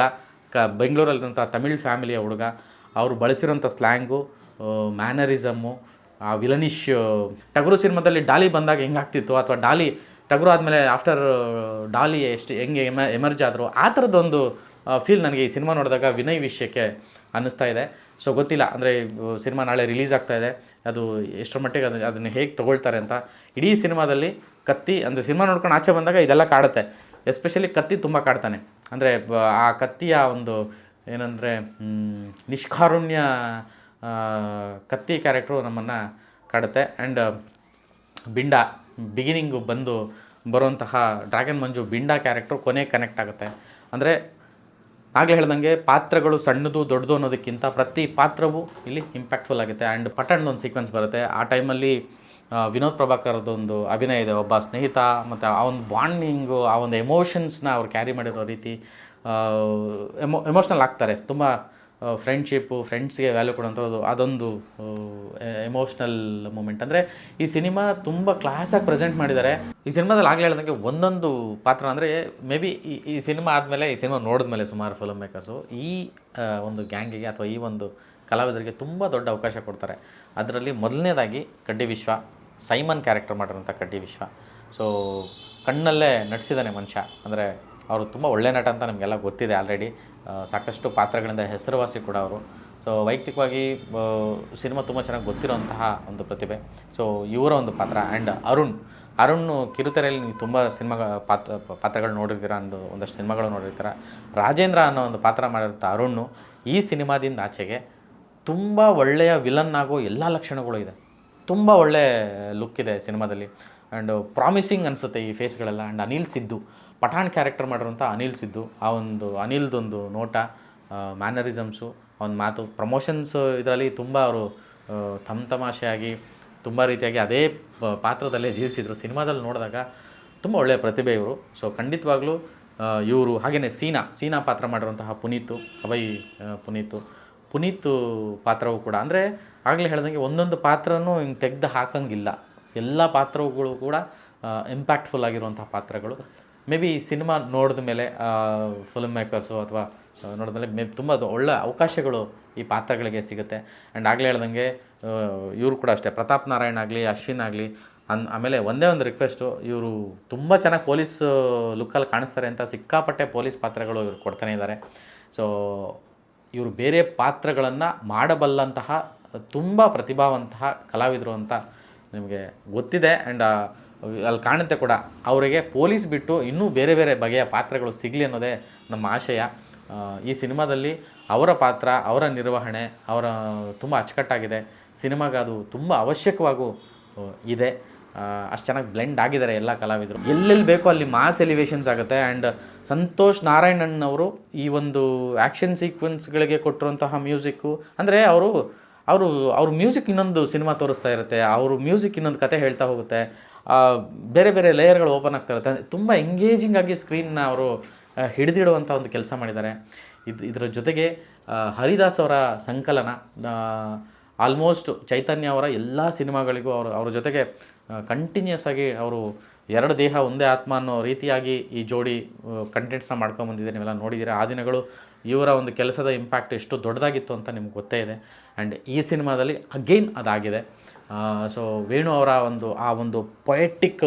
ಬೆಂಗಳೂರಲ್ಲಿರುವಂಥ ತಮಿಳ್ ಫ್ಯಾಮಿಲಿಯ ಹುಡುಗ, ಅವರು ಬಳಸಿರೋಂಥ ಸ್ಲ್ಯಾಂಗು, ಮ್ಯಾನರಿಸಮ್ಮು, ಆ ವಿಲನಿಶ್. ಟಗರು ಸಿನಿಮಾದಲ್ಲಿ ಡಾಲಿ ಬಂದಾಗ ಹೆಂಗಾಗ್ತಿತ್ತು, ಅಥವಾ ಡಾಲಿ ಟಗರು ಆದಮೇಲೆ ಆಫ್ಟರ್ ಡಾಲಿ ಹೆಂಗೆ ಎಮರ್ಜ್ ಆದರು, ಆ ಥರದ್ದೊಂದು ಫೀಲ್ ನನಗೆ ಈ ಸಿನಿಮಾ ನೋಡಿದಾಗ ವಿನಯ್ ವಿಷಯಕ್ಕೆ ಅನ್ನಿಸ್ತಾ ಇದೆ. ಸೊ ಗೊತ್ತಿಲ್ಲ, ಅಂದರೆ ಸಿನಿಮಾ ನಾಳೆ ರಿಲೀಸ್ ಆಗ್ತಾಯಿದೆ, ಅದು ಎಷ್ಟರ ಮಟ್ಟಿಗೆ ಅದನ್ನು ಹೇಗೆ ತೊಗೊಳ್ತಾರೆ ಅಂತ. ಇಡೀ ಸಿನಿಮಾದಲ್ಲಿ ಕತ್ತಿ ಅಂದರೆ ಸಿನಿಮಾ ನೋಡ್ಕೊಂಡು ಆಚೆ ಬಂದಾಗ ಇದೆಲ್ಲ ಕಾಡುತ್ತೆ. ಎಸ್ಪೆಷಲಿ ಕತ್ತಿ ತುಂಬ ಕಾಡ್ತಾನೆ. ಅಂದರೆ ಆ ಕತ್ತಿಯ ಒಂದು ಏನಂದರೆ ನಿಷ್ಕಾರುಣ್ಯ ಕತ್ತಿ ಕ್ಯಾರೆಕ್ಟ್ರು ನಮ್ಮನ್ನು ಕಾಡುತ್ತೆ. ಆ್ಯಂಡ್ ಬಿಂಡ ಬಿಗಿನಿಂಗು ಬರುವಂತಹ ಡ್ರ್ಯಾಗನ್ ಮಂಜು ಬಿಂಡ ಕ್ಯಾರೆಕ್ಟ್ರು ಕೊನೆಗೆ ಕನೆಕ್ಟ್ ಆಗುತ್ತೆ. ಅಂದರೆ ಆಗಲೇ ಹೇಳ್ದಂಗೆ ಪಾತ್ರಗಳು ಸಣ್ಣದು ದೊಡ್ಡದು ಅನ್ನೋದಕ್ಕಿಂತ ಪ್ರತಿ ಪಾತ್ರವೂ ಇಲ್ಲಿ ಇಂಪ್ಯಾಕ್ಟ್ಫುಲ್ ಆಗುತ್ತೆ. ಆ್ಯಂಡ್ ಪಟ್ಟಣದೊಂದು ಸೀಕ್ವೆನ್ಸ್ ಬರುತ್ತೆ. ಆ ಟೈಮಲ್ಲಿ ವಿನೋದ್ ಪ್ರಭಾಕರ್ದೊಂದು ಅಭಿನಯ ಇದೆ, ಒಬ್ಬ ಸ್ನೇಹಿತ, ಮತ್ತು ಆ ಒಂದು ಬಾಂಡಿಂಗು, ಆ ಒಂದು ಎಮೋಷನ್ಸ್ನ ಅವ್ರು ಕ್ಯಾರಿ ಮಾಡಿರೋ ರೀತಿ, ಎಮೋಷ್ನಲ್ ಆಗ್ತಾರೆ. ತುಂಬ ಫ್ರೆಂಡ್ಶಿಪ್ಪು, ಫ್ರೆಂಡ್ಸ್ಗೆ ವ್ಯಾಲ್ಯೂ ಕೊಡೋಂಥದ್ದು, ಅದೊಂದು ಎಮೋಷ್ನಲ್ ಮೂಮೆಂಟ್. ಅಂದರೆ ಈ ಸಿನಿಮಾ ತುಂಬ ಕ್ಲಾಸಾಗಿ ಪ್ರೆಸೆಂಟ್ ಮಾಡಿದ್ದಾರೆ. ಈ ಸಿನಿಮಾದಲ್ಲಿ ಆಗಲೇ ಹೇಳ್ದಂಗೆ ಒಂದೊಂದು ಪಾತ್ರ, ಅಂದರೆ ಮೇ ಬಿ ಈ ಸಿನಿಮಾ ಆದಮೇಲೆ, ಈ ಸಿನಿಮಾ ನೋಡಿದ್ಮೇಲೆ ಸುಮಾರು ಫಿಲ್ಮ್ ಮೇಕರ್ಸು ಈ ಒಂದು ಗ್ಯಾಂಗಿಗೆ ಅಥವಾ ಈ ಒಂದು ಕಲಾವಿದರಿಗೆ ತುಂಬ ದೊಡ್ಡ ಅವಕಾಶ ಕೊಡ್ತಾರೆ. ಅದರಲ್ಲಿ ಮೊದಲನೇದಾಗಿ ಕಡ್ಡಿ ವಿಶ್ವ, ಸೈಮನ್ ಕ್ಯಾರೆಕ್ಟರ್ ಮಾಡಿರೋಂಥ ಕಡ್ಡಿ ವಿಶ್ವ. ಸೊ ಕಣ್ಣಲ್ಲೇ ನಟಿಸಿದ್ದಾನೆ ಮನುಷ್ಯ. ಅಂದರೆ ಅವರು ತುಂಬ ಒಳ್ಳೆ ನಟ ಅಂತ ನಮಗೆಲ್ಲ ಗೊತ್ತಿದೆ ಆಲ್ರೆಡಿ. ಸಾಕಷ್ಟು ಪಾತ್ರಗಳಿಂದ ಹೆಸರುವಾಸಿ ಕೂಡ ಅವರು. ಸೊ ವೈಯಕ್ತಿಕವಾಗಿ ಸಿನಿಮಾ ತುಂಬ ಚೆನ್ನಾಗಿ ಗೊತ್ತಿರೋಂತಹ ಒಂದು ಪ್ರತಿಭೆ. ಸೊ ಇವರ ಒಂದು ಪಾತ್ರ. ಆ್ಯಂಡ್ ಅರುಣ್ ಕಿರುತೆರೆಯಲ್ಲಿ ನೀವು ತುಂಬ ಪಾತ್ರಗಳು ನೋಡಿರ್ತೀರ, ಒಂದಷ್ಟು ಸಿನಿಮಾಗಳು ನೋಡಿರ್ತೀರ. ರಾಜೇಂದ್ರ ಅನ್ನೋ ಒಂದು ಪಾತ್ರ ಮಾಡಿರುತ್ತ ಅರುಣ್ ಈ ಸಿನಿಮಾದಿಂದ ಆಚೆಗೆ ತುಂಬ ಒಳ್ಳೆಯ ವಿಲನ್ ಆಗೋ ಎಲ್ಲ ಲಕ್ಷಣಗಳು ಇದೆ. ತುಂಬ ಒಳ್ಳೆ ಲುಕ್ ಇದೆ ಸಿನಿಮಾದಲ್ಲಿ. ಆ್ಯಂಡ್ ಪ್ರಾಮಿಸಿಂಗ್ ಅನಿಸುತ್ತೆ ಈ ಫೇಸ್ಗಳೆಲ್ಲ. ಆ್ಯಂಡ್ ಅನಿಲ್ ಸಿದ್ದು, ಪಠಾಣ್ ಕ್ಯಾರೆಕ್ಟರ್ ಮಾಡಿರೋಂಥ ಅನಿಲ್ ಸಿದ್ದು, ಆ ಒಂದು ಅನಿಲ್ದೊಂದು ನೋಟ, ಮ್ಯಾನರಿಸಮ್ಸು, ಒಂದು ಮಾತು, ಪ್ರಮೋಷನ್ಸ್ ಇದರಲ್ಲಿ ತುಂಬ ಅವರು ತಮಾಷೆಯಾಗಿ ತುಂಬ ರೀತಿಯಾಗಿ ಅದೇ ಪಾತ್ರದಲ್ಲೇ ಜೀವಿಸಿದರು. ಸಿನಿಮಾದಲ್ಲಿ ನೋಡಿದಾಗ ತುಂಬ ಒಳ್ಳೆಯ ಪ್ರತಿಭೆ ಇವರು. ಸೊ ಖಂಡಿತವಾಗ್ಲೂ ಇವರು. ಹಾಗೆಯೇ ಸೀನಾ ಪಾತ್ರ ಮಾಡಿರುವಂತಹ ಪುನೀತ್ ಪಾತ್ರವೂ ಕೂಡ, ಅಂದರೆ ಆಗಲೇ ಹೇಳ್ದಂಗೆ ಒಂದೊಂದು ಪಾತ್ರನೂ ಹಿಂಗೆ ತೆಗೆದು ಹಾಕಂಗಿಲ್ಲ. ಎಲ್ಲ ಪಾತ್ರಗಳು ಕೂಡ ಇಂಪ್ಯಾಕ್ಟ್ಫುಲ್ ಆಗಿರುವಂಥ ಪಾತ್ರಗಳು. ಮೇ ಬಿ ಈ ಸಿನಿಮಾ ನೋಡಿದ ಮೇಲೆ ಫಿಲ್ಮ್ ಮೇಕರ್ಸು ಅಥವಾ ನೋಡಿದ್ಮೇಲೆ ತುಂಬ ಒಳ್ಳೆ ಅವಕಾಶಗಳು ಈ ಪಾತ್ರಗಳಿಗೆ ಸಿಗುತ್ತೆ. ಆ್ಯಂಡ್ ಆಗಲೇ ಹೇಳ್ದಂಗೆ ಇವರು ಕೂಡ ಅಷ್ಟೇ, ಪ್ರತಾಪ್ ನಾರಾಯಣ್ ಆಗಲಿ, ಅಶ್ವಿನ್ ಆಗಲಿ. ಆಮೇಲೆ ಒಂದೇ ಒಂದು ರಿಕ್ವೆಸ್ಟು, ಇವರು ತುಂಬ ಚೆನ್ನಾಗಿ ಪೊಲೀಸ್ ಲುಕ್ಕಲ್ಲಿ ಕಾಣಿಸ್ತಾರೆ ಅಂತ ಸಿಕ್ಕಾಪಟ್ಟೆ ಪೊಲೀಸ್ ಪಾತ್ರಗಳು ಇವರು ಕೊಡ್ತಾನೆ ಇದ್ದಾರೆ. ಸೊ ಇವರು ಬೇರೆ ಪಾತ್ರಗಳನ್ನು ಮಾಡಬಲ್ಲಂತಹ ತುಂಬ ಪ್ರತಿಭಾವಂತಹ ಕಲಾವಿದರು ಅಂತ ನಿಮಗೆ ಗೊತ್ತಿದೆ. ಆ್ಯಂಡ್ ಅಲ್ಲಿ ಕಾಣುತ್ತೆ ಕೂಡ. ಅವರಿಗೆ ಪೊಲೀಸ್ ಬಿಟ್ಟು ಇನ್ನೂ ಬೇರೆ ಬೇರೆ ಬಗೆಯ ಪಾತ್ರಗಳು ಸಿಗಲಿ ಅನ್ನೋದೇ ನಮ್ಮ ಆಶಯ. ಈ ಸಿನಿಮಾದಲ್ಲಿ ಅವರ ಪಾತ್ರ, ಅವರ ನಿರ್ವಹಣೆ, ಅವರ ತುಂಬ ಅಚ್ಚುಕಟ್ಟಾಗಿದೆ. ಸಿನಿಮಾಗೆ ಅದು ತುಂಬ ಅವಶ್ಯಕವಾಗೂ ಇದೆ. ಅಷ್ಟು ಚೆನ್ನಾಗಿ ಬ್ಲೆಂಡ್ ಆಗಿದ್ದಾರೆ ಎಲ್ಲ ಕಲಾವಿದರು. ಎಲ್ಲೆಲ್ಲಿ ಬೇಕೋ ಅಲ್ಲಿ ಮಾಸ್ ಎಲಿವೇಷನ್ಸ್ ಆಗುತ್ತೆ. ಆ್ಯಂಡ್ ಸಂತೋಷ್ ನಾರಾಯಣನ್ ಅವರು ಈ ಒಂದು ಆ್ಯಕ್ಷನ್ ಸೀಕ್ವೆನ್ಸ್ಗಳಿಗೆ ಕೊಟ್ಟಿರುವಂತಹ ಮ್ಯೂಸಿಕ್ಕು, ಅಂದರೆ ಅವ್ರ ಮ್ಯೂಸಿಕ್ ಇನ್ನೊಂದು ಸಿನಿಮಾ ತೋರಿಸ್ತಾ ಇರುತ್ತೆ. ಅವರು ಮ್ಯೂಸಿಕ್ ಇನ್ನೊಂದು ಕತೆ ಹೇಳ್ತಾ ಹೋಗುತ್ತೆ. ಬೇರೆ ಬೇರೆ ಲೇಯರ್ಗಳು ಓಪನ್ ಆಗ್ತಾ ಇರುತ್ತೆ. ತುಂಬ ಎಂಗೇಜಿಂಗ್ ಆಗಿ ಸ್ಕ್ರೀನ್ನ ಅವರು ಹಿಡಿದಿಡುವಂಥ ಒಂದು ಕೆಲಸ ಮಾಡಿದ್ದಾರೆ. ಇದರ ಜೊತೆಗೆ ಹರಿದಾಸ್ ಅವರ ಸಂಕಲನ, ಆಲ್ಮೋಸ್ಟ್ ಚೈತನ್ಯ ಅವರ ಎಲ್ಲ ಸಿನಿಮಾಗಳಿಗೂ ಅವ್ರ ಜೊತೆಗೆ ಕಂಟಿನ್ಯೂಸ್ ಆಗಿ ಅವರು ಎರಡು ದೇಹ ಒಂದೇ ಆತ್ಮ ಅನ್ನೋ ರೀತಿಯಾಗಿ ಈ ಜೋಡಿ ಕಂಟೆಂಟ್ಸ್ನ ಮಾಡ್ಕೊಂಬಂದಿದೆ. ನೀವೆಲ್ಲ ನೋಡಿದ್ದೀರಾ. ಆ ದಿನಗಳು ಇವರ ಒಂದು ಕೆಲಸದ ಇಂಪ್ಯಾಕ್ಟ್ ಎಷ್ಟು ದೊಡ್ಡದಾಗಿತ್ತು ಅಂತ ನಿಮ್ಗೆ ಗೊತ್ತೇ ಇದೆ. ಆ್ಯಂಡ್ ಈ ಸಿನಿಮಾದಲ್ಲಿ ಅಗೈನ್ ಅದಾಗಿದೆ. ಸೊ ವೇಣು ಅವರ ಒಂದು poetic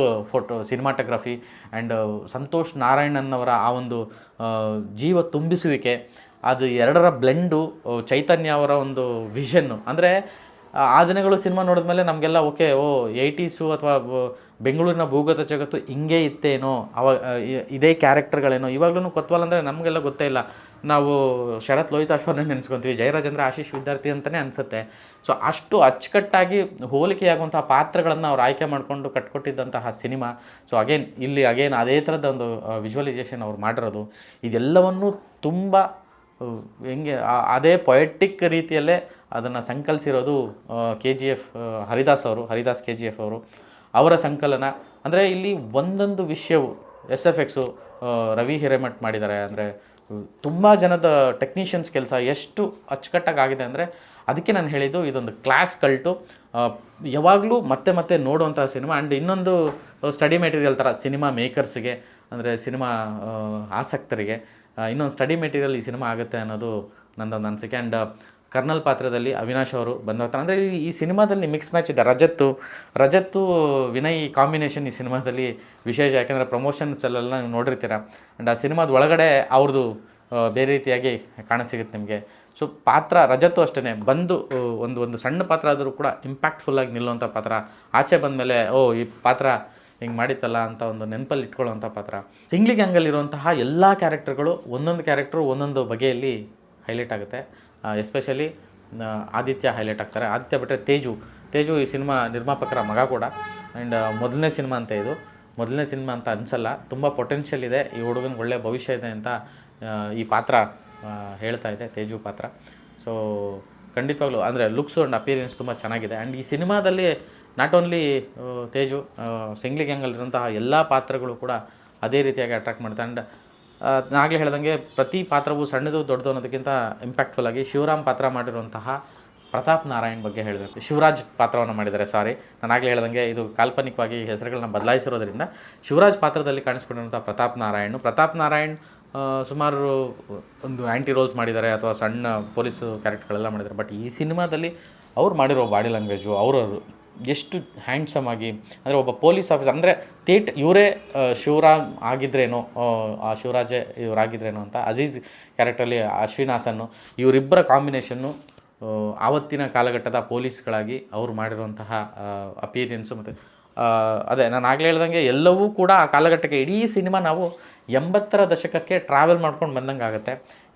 cinematography and Santosh Narayanan ಅವರ ಆ ಒಂದು ಜೀವ ತುಂಬಿಸುವಿಕೆ, ಅದು ಎರಡರ ಬ್ಲೆಂಡು, ಚೈತನ್ಯ ಅವರ ಒಂದು ವಿಷನ್ನು. ಅಂದರೆ ಆ ದಿನಗಳು ಸಿನಿಮಾ ನೋಡಿದ್ಮೇಲೆ ನಮಗೆಲ್ಲ ಓಕೆ, 80s ಅಥವಾ ಬೆಂಗಳೂರಿನ ಭೂಗತ ಜಗತ್ತು ಹಿಂಗೆ ಇತ್ತೇನೋ, ಇದೇ ಕ್ಯಾರೆಕ್ಟರ್ಗಳೇನೋ. ಇವಾಗ್ಲೂ ಕೊತ್ವಾಲ್ ಅಂದರೆ ನಮಗೆಲ್ಲ ಗೊತ್ತೇ ಇಲ್ಲ. ನಾವು ಶರತ್ ಲೋಹಿತಾಶ್ವರನ್ನೇ ನೆನೆಸ್ಕೊತೀವಿ, ಜಯರಾಜೇಂದ್ರ ಆಶೀಶ್ ವಿದ್ಯಾರ್ಥಿ ಅಂತಲೇ ಅನಿಸುತ್ತೆ. ಸೊ ಅಷ್ಟು ಅಚ್ಚುಕಟ್ಟಾಗಿ ಹೋಲಿಕೆಯಾಗುವಂತಹ ಪಾತ್ರಗಳನ್ನು ಅವ್ರು ಆಯ್ಕೆ ಮಾಡಿಕೊಂಡು ಕಟ್ಕೊಟ್ಟಿದ್ದಂತಹ ಸಿನಿಮಾ. ಸೊ ಅಗೇನ್ ಅದೇ ಥರದ ಒಂದು ವಿಜುವಲೈಸೇಷನ್ ಅವ್ರು ಮಾಡಿರೋದು, ಇದೆಲ್ಲವನ್ನೂ ತುಂಬ ಹೆಂಗೆ ಅದೇ ಪೊಯೆಟಿಕ್ ರೀತಿಯಲ್ಲೇ ಅದನ್ನು ಸಂಕಲಿಸಿರೋದು KGF ಹರಿದಾಸ್ KGF ಅವರ ಸಂಕಲನ. ಅಂದರೆ ಇಲ್ಲಿ ಒಂದೊಂದು ವಿಷಯವು SFX ರವಿ ಹಿರೇಮಠ್ ಮಾಡಿದ್ದಾರೆ. ಅಂದರೆ ತುಂಬ ಜನದ ಟೆಕ್ನಿಷಿಯನ್ಸ್ ಕೆಲಸ ಎಷ್ಟು ಅಚ್ಚುಕಟ್ಟಾಗಿ ಆಗಿದೆ ಅಂದರೆ ಅದಕ್ಕೆ ನಾನು ಹೇಳಿದ್ದು ಇದೊಂದು ಕ್ಲಾಸ್ ಕಲ್ಟು, ಯಾವಾಗಲೂ ಮತ್ತೆ ಮತ್ತೆ ನೋಡುವಂಥ ಸಿನಿಮಾ. ಆ್ಯಂಡ್ ಇನ್ನೊಂದು ಸ್ಟಡಿ ಮೆಟೀರಿಯಲ್ ಥರ ಸಿನಿಮಾ ಮೇಕರ್ಸ್ಗೆ, ಅಂದರೆ ಸಿನಿಮಾ ಆಸಕ್ತರಿಗೆ ಇನ್ನೊಂದು ಸ್ಟಡಿ ಮೆಟೀರಿಯಲ್ ಈ ಸಿನಿಮಾ ಆಗುತ್ತೆ ಅನ್ನೋದು ನನ್ನದೊಂದು ಅನಿಸಿಕೆ. ಆ್ಯಂಡ್ ಕರ್ನಲ್ ಪಾತ್ರದಲ್ಲಿ ಅವಿನಾಶ್ ಅವರು ಬಂದಿರ್ತಾರೆ. ಅಂದರೆ ಈ ಸಿನಿಮಾದಲ್ಲಿ ಮಿಕ್ಸ್ ಮ್ಯಾಚ್ ಇದೆ. ರಜತ್ತು ವಿನಯ್ ಕಾಂಬಿನೇಷನ್ ಈ ಸಿನಿಮಾದಲ್ಲಿ ವಿಶೇಷ. ಯಾಕೆಂದರೆ ಪ್ರಮೋಷನ್ಸಲ್ಲೆಲ್ಲ ನೀವು ನೋಡಿರ್ತೀರ. ಆ್ಯಂಡ್ ಆ ಸಿನಿಮಾದ ಒಳಗಡೆ ಅವ್ರದ್ದು ಬೇರೆ ರೀತಿಯಾಗಿ ಕಾಣಸಿಗುತ್ತೆ ನಿಮಗೆ. ಸೊ ಪಾತ್ರ ರಜತ್ತು ಅಷ್ಟೇ ಬಂದು ಒಂದು ಸಣ್ಣ ಪಾತ್ರ ಆದರೂ ಕೂಡ ಇಂಪ್ಯಾಕ್ಟ್ಫುಲ್ಲಾಗಿ ನಿಲ್ಲುವಂಥ ಪಾತ್ರ. ಆಚೆ ಬಂದಮೇಲೆ ಈ ಪಾತ್ರ ಹಿಂಗೆ ಮಾಡಿತ್ತಲ್ಲ ಅಂತ ಒಂದು ನೆನಪಲ್ಲಿ ಇಟ್ಕೊಳ್ಳೋವಂಥ ಪಾತ್ರ. ಸಿಂಗ್ಲಿ ಗ್ಯಾಂಗಲ್ಲಿರುವಂತಹ ಎಲ್ಲ ಕ್ಯಾರೆಕ್ಟರ್ಗಳು ಒಂದೊಂದು ಕ್ಯಾರೆಕ್ಟ್ರು ಒಂದೊಂದು ಬಗೆಯಲ್ಲಿ ಹೈಲೈಟ್ ಆಗುತ್ತೆ. ಎಸ್ಪೆಷಲಿ ಆದಿತ್ಯ ಹೈಲೈಟ್ ಆಗ್ತಾರೆ. ಆದಿತ್ಯ ಬಿಟ್ಟರೆ ತೇಜು ಈ ಸಿನಿಮಾ ನಿರ್ಮಾಪಕರ ಮಗ ಕೂಡ. ಆ್ಯಂಡ್ ಮೊದಲನೇ ಸಿನಿಮಾ ಅಂತ ಅನಿಸಲ್ಲ. ತುಂಬ ಪೊಟೆನ್ಷಿಯಲ್ ಇದೆ, ಈ ಹುಡುಗನಿಗೆ ಒಳ್ಳೆಯ ಭವಿಷ್ಯ ಇದೆ ಅಂತ ಈ ಪಾತ್ರ ಹೇಳ್ತಾ ಇದೆ, ತೇಜು ಪಾತ್ರ. ಸೊ ಖಂಡಿತವಾಗ್ಲೂ ಅಂದರೆ ಲುಕ್ಸು ಆ್ಯಂಡ್ ಅಪಿಯರೆನ್ಸ್ ತುಂಬ ಚೆನ್ನಾಗಿದೆ. ಆ್ಯಂಡ್ ಈ ಸಿನಿಮಾದಲ್ಲಿ ನಾಟ್ ಓನ್ಲಿ ತೇಜು, ಸಿಂಗ್ಲಿ ಗ್ಯಾಂಗಲ್ಲಿರುವಂತಹ ಎಲ್ಲ ಪಾತ್ರಗಳು ಕೂಡ ಅದೇ ರೀತಿಯಾಗಿ ಅಟ್ರಾಕ್ಟ್ ಮಾಡ್ತಾರೆ. ಆ್ಯಂಡ್ ನಾಗಲೇ ಹೇಳ್ದಂಗೆ ಪ್ರತಿ ಪಾತ್ರವು ಸಣ್ಣದು ದೊಡ್ಡದು ಅನ್ನೋದಕ್ಕಿಂತ ಇಂಪ್ಯಾಕ್ಟ್ಫುಲ್ಲಾಗಿ ಶಿವರಾಮ್ ಪಾತ್ರ ಮಾಡಿರುವಂತಹ ಪ್ರತಾಪ್ ನಾರಾಯಣ್ ಬಗ್ಗೆ ಹೇಳಬೇಕು. ಶಿವರಾಜ್ ಪಾತ್ರವನ್ನು ಮಾಡಿದ್ದಾರೆ. ನಾನು ಆಗಲೇ ಹೇಳ್ದಂಗೆ ಇದು ಕಾಲ್ಪನಿಕವಾಗಿ ಹೆಸರುಗಳನ್ನ ಬದಲಾಯಿಸಿರೋದ್ರಿಂದ ಶಿವರಾಜ್ ಪಾತ್ರದಲ್ಲಿ ಕಾಣಿಸ್ಕೊಂಡಿರುವಂಥ ಪ್ರತಾಪ್ ನಾರಾಯಣ್ ಸುಮಾರು ಒಂದು ಆ್ಯಂಟಿ ರೋಲ್ಸ್ ಮಾಡಿದ್ದಾರೆ ಅಥವಾ ಸಣ್ಣ ಪೊಲೀಸ್ ಕ್ಯಾರೆಕ್ಟರ್ಗಳೆಲ್ಲ ಮಾಡಿದ್ದಾರೆ. ಬಟ್ ಈ ಸಿನಿಮಾದಲ್ಲಿ ಅವ್ರು ಮಾಡಿರೋ ಬಾಡಿ ಲ್ಯಾಂಗ್ವೇಜು, ಅವರು ಎಷ್ಟು ಹ್ಯಾಂಡ್ಸಮ್ ಆಗಿ, ಅಂದರೆ ಒಬ್ಬ ಪೊಲೀಸ್ ಆಫೀಸರ್ ಅಂದರೆ ಇವರೇ ಶಿವರಾಮ್ ಆಗಿದ್ರೇನೋ, ಆ ಶಿವರಾಜೇ ಇವರಾಗಿದ್ರೇನೋ ಅಂತ. ಅಜೀಜ್ ಕ್ಯಾರೆಕ್ಟ್ರಲ್ಲಿ ಅಶ್ವಿನ್ ಹಾಸನ್ನು, ಇವರಿಬ್ಬರ ಕಾಂಬಿನೇಷನ್ನು ಆವತ್ತಿನ ಕಾಲಘಟ್ಟದ ಪೊಲೀಸ್ಗಳಾಗಿ ಅವ್ರು ಮಾಡಿರುವಂತಹ ಅಪಿಯರೆನ್ಸು. ಮತ್ತು ಅದೇ ನಾನು ಆಗಲೇ ಹೇಳ್ದಂಗೆ ಎಲ್ಲವೂ ಕೂಡ ಆ ಕಾಲಘಟ್ಟಕ್ಕೆ, ಇಡೀ ಸಿನಿಮಾ ನಾವು 80ರ ದಶಕಕ್ಕೆ ಟ್ರಾವೆಲ್ ಮಾಡ್ಕೊಂಡು ಬಂದಂಗೆ ಆಗುತ್ತೆ.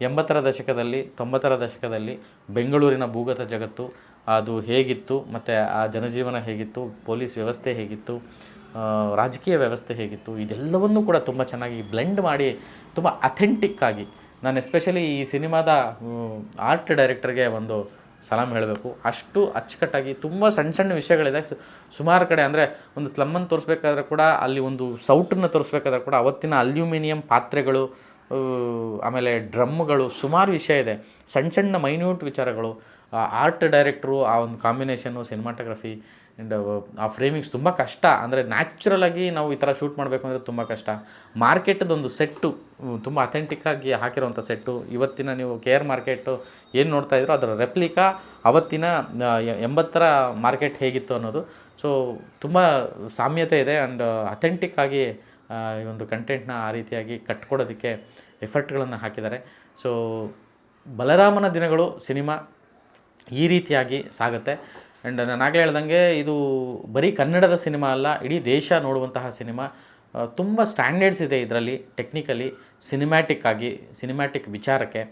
80ರ ದಶಕದಲ್ಲಿ 90ರ ದಶಕದಲ್ಲಿ ಬೆಂಗಳೂರಿನ ಭೂಗತ ಜಗತ್ತು ಅದು ಹೇಗಿತ್ತು, ಮತ್ತು ಆ ಜನಜೀವನ ಹೇಗಿತ್ತು, ಪೊಲೀಸ್ ವ್ಯವಸ್ಥೆ ಹೇಗಿತ್ತು, ರಾಜಕೀಯ ವ್ಯವಸ್ಥೆ ಹೇಗಿತ್ತು, ಇದೆಲ್ಲವನ್ನೂ ಕೂಡ ತುಂಬ ಚೆನ್ನಾಗಿ ಬ್ಲೆಂಡ್ ಮಾಡಿ ತುಂಬ ಅಥೆಂಟಿಕ್ಕಾಗಿ. ನಾನು ಎಸ್ಪೆಷಲಿ ಈ ಸಿನಿಮಾದ ಆರ್ಟ್ ಡೈರೆಕ್ಟರ್ಗೆ ಒಂದು ಸಲಾಮ್ ಹೇಳಬೇಕು. ಅಷ್ಟು ಅಚ್ಚುಕಟ್ಟಾಗಿ ತುಂಬ ಸಣ್ಣ ವಿಷಯಗಳಿದೆ. ಸುಮಾರು ಕಡೆ ಅಂದರೆ ಒಂದು ಸ್ಲಮ್ಮನ್ನು ತೋರಿಸ್ಬೇಕಾದ್ರೆ ಕೂಡ, ಅಲ್ಲಿ ಒಂದು ಸೌಟನ್ನು ತೋರಿಸ್ಬೇಕಾದ್ರೆ ಕೂಡ ಅವತ್ತಿನ ಅಲ್ಯೂಮಿನಿಯಂ ಪಾತ್ರೆಗಳು, ಆಮೇಲೆ ಡ್ರಮ್ಗಳು, ಸುಮಾರು ವಿಷಯ ಇದೆ. ಸಣ್ಣ ಮೈನ್ಯೂಟ್ ವಿಚಾರಗಳು. ಆರ್ಟ್ ಡೈರೆಕ್ಟ್ರು ಆ ಒಂದು ಕಾಂಬಿನೇಷನ್ನು, ಸಿನಿಮಾಟೋಗ್ರಫಿ ಆ್ಯಂಡ್ ಆ ಫ್ರೇಮಿಂಗ್ಸ್ ತುಂಬ ಕಷ್ಟ. ಅಂದರೆ ನ್ಯಾಚುರಲಾಗಿ ನಾವು ಈ ಥರ ಶೂಟ್ ಮಾಡಬೇಕು ಅಂದರೆ ತುಂಬ ಕಷ್ಟ. ಮಾರ್ಕೆಟದೊಂದು ಸೆಟ್ಟು ತುಂಬ ಅಥೆಂಟಿಕ್ಕಾಗಿ ಹಾಕಿರೋವಂಥ ಸೆಟ್ಟು. ಇವತ್ತಿನ ನೀವು KR ಮಾರ್ಕೆಟು ಏನು ನೋಡ್ತಾ ಇದ್ರು ಅದರ ರೆಪ್ಲಿಕಾ ಅವತ್ತಿನ 80ರ ಮಾರ್ಕೆಟ್ ಹೇಗಿತ್ತು ಅನ್ನೋದು. ಸೊ ತುಂಬ ಸಾಮ್ಯತೆ ಇದೆ. ಆ್ಯಂಡ್ ಅಥೆಂಟಿಕ್ಕಾಗಿ ಈ ಒಂದು ಕಂಟೆಂಟ್ನ ಆ ರೀತಿಯಾಗಿ ಕಟ್ಕೊಡೋದಕ್ಕೆ ಎಫರ್ಟ್ಗಳನ್ನು ಹಾಕಿದ್ದಾರೆ. ಸೊ ಬಲರಾಮನ ದಿನಗಳು ಸಿನಿಮಾ ಈ ರೀತಿಯಾಗಿ ಸಾಗುತ್ತೆ. ಆ್ಯಂಡ್ ನಾನು ಆಗಲೇ ಹೇಳ್ದಂಗೆ ಇದು ಬರೀ ಕನ್ನಡದ ಸಿನಿಮಾ ಅಲ್ಲ, ಇಡೀ ದೇಶ ನೋಡುವಂತಹ ಸಿನಿಮಾ. ತುಂಬ ಸ್ಟ್ಯಾಂಡರ್ಡ್ಸ್ ಇದೆ ಇದರಲ್ಲಿ, ಟೆಕ್ನಿಕಲಿ, ಸಿನಿಮ್ಯಾಟಿಕ್ ವಿಚಾರಕ್ಕೆ.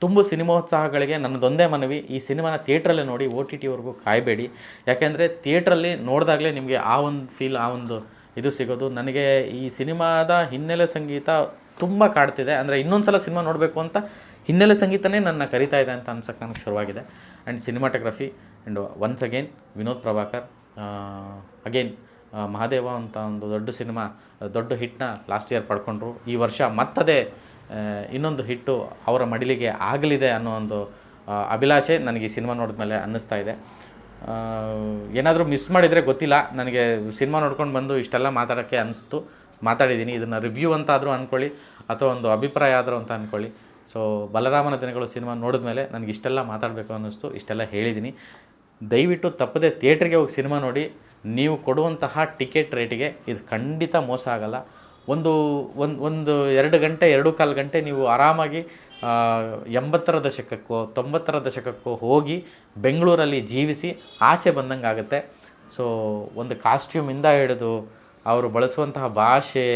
ತುಂಬ ಸಿನಿಮೋತ್ಸಾಹಗಳಿಗೆ ನನ್ನದೊಂದೇ ಮನವಿ, ಈ ಸಿನಿಮಾನ ಥಿಯೇಟ್ರಲ್ಲೇ ನೋಡಿ, OTTವರೆಗೂ ಕಾಯಬೇಡಿ. ಯಾಕೆಂದರೆ ಥಿಯೇಟ್ರಲ್ಲಿ ನೋಡಿದಾಗಲೇ ನಿಮಗೆ ಆ ಒಂದು ಫೀಲ್, ಆ ಒಂದು ಇದು ಸಿಗೋದು. ನನಗೆ ಈ ಸಿನಿಮಾದ ಹಿನ್ನೆಲೆ ಸಂಗೀತ ತುಂಬ ಕಾಡ್ತಿದೆ. ಅಂದರೆ ಇನ್ನೊಂದು ಸಲ ಸಿನಿಮಾ ನೋಡಬೇಕು ಅಂತ ಹಿನ್ನೆಲೆ ಸಂಗೀತನೇ ನನ್ನ ಕರಿತಾ ಇದೆ ಅಂತ ಅನ್ಸೋಕ್ಕೆ ನನಗೆ ಶುರುವಾಗಿದೆ. And cinematography and once again Vinod Prabhakar. Again Mahadeva ಅಂತ ಒಂದು ದೊಡ್ಡ ಹಿಟ್ನ ಲಾಸ್ಟ್ ಇಯರ್ ಪಡ್ಕೊಂಡ್ರು. ಈ ವರ್ಷ ಮತ್ತದೇ ಇನ್ನೊಂದು ಹಿಟ್ಟು ಅವರ ಮಡಿಲಿಗೆ ಆಗಲಿದೆ ಅನ್ನೋ ಒಂದು ಅಭಿಲಾಷೆ ನನಗೆ ಈ ಸಿನಿಮಾ ನೋಡಿದ ಮೇಲೆ ಅನ್ನಿಸ್ತಾ ಇದೆ. ಏನಾದರೂ ಮಿಸ್ ಮಾಡಿದರೆ ಗೊತ್ತಿಲ್ಲ, ನನಗೆ ಸಿನಿಮಾ ನೋಡ್ಕೊಂಡು ಬಂದು ಇಷ್ಟೆಲ್ಲ ಮಾತಾಡೋಕ್ಕೆ ಅನಿಸ್ತು, ಮಾತಾಡಿದ್ದೀನಿ. ಇದನ್ನು ರಿವ್ಯೂ ಅಂತಾದರೂ ಅಂದ್ಕೊಳ್ಳಿ ಅಥವಾ ಒಂದು ಅಭಿಪ್ರಾಯ ಆದರೂ ಅಂತ ಅಂದ್ಕೊಳ್ಳಿ. ಸೊ ಬಲರಾಮನ ದಿನಗಳು ಸಿನಿಮಾ ನೋಡಿದ ಮೇಲೆ ನನಗೆ ಇಷ್ಟೆಲ್ಲ ಮಾತಾಡಬೇಕು ಅನ್ನಿಸ್ತು, ಇಷ್ಟೆಲ್ಲ ಹೇಳಿದ್ದೀನಿ. ದಯವಿಟ್ಟು ತಪ್ಪದೆ ಥಿಯೇಟ್ರಿಗೆ ಹೋಗಿ ಸಿನಿಮಾ ನೋಡಿ. ನೀವು ಕೊಡುವಂತಹ ಟಿಕೆಟ್ ರೇಟಿಗೆ ಇದು ಖಂಡಿತ ಮೋಸ ಆಗಲ್ಲ. ಒಂದು 2 ಗಂಟೆ 2.25 ಗಂಟೆ ನೀವು ಆರಾಮಾಗಿ 80ರ ದಶಕಕ್ಕೋ 90ರ ದಶಕಕ್ಕೋ ಹೋಗಿ ಬೆಂಗಳೂರಲ್ಲಿ ಜೀವಿಸಿ ಆಚೆ ಬಂದಂಗೆ ಆಗುತ್ತೆ. ಸೊ ಒಂದು ಕಾಸ್ಟ್ಯೂಮಿಂದ ಹಿಡಿದು ಅವರು ಬಳಸುವಂತಹ ಭಾಷೆ,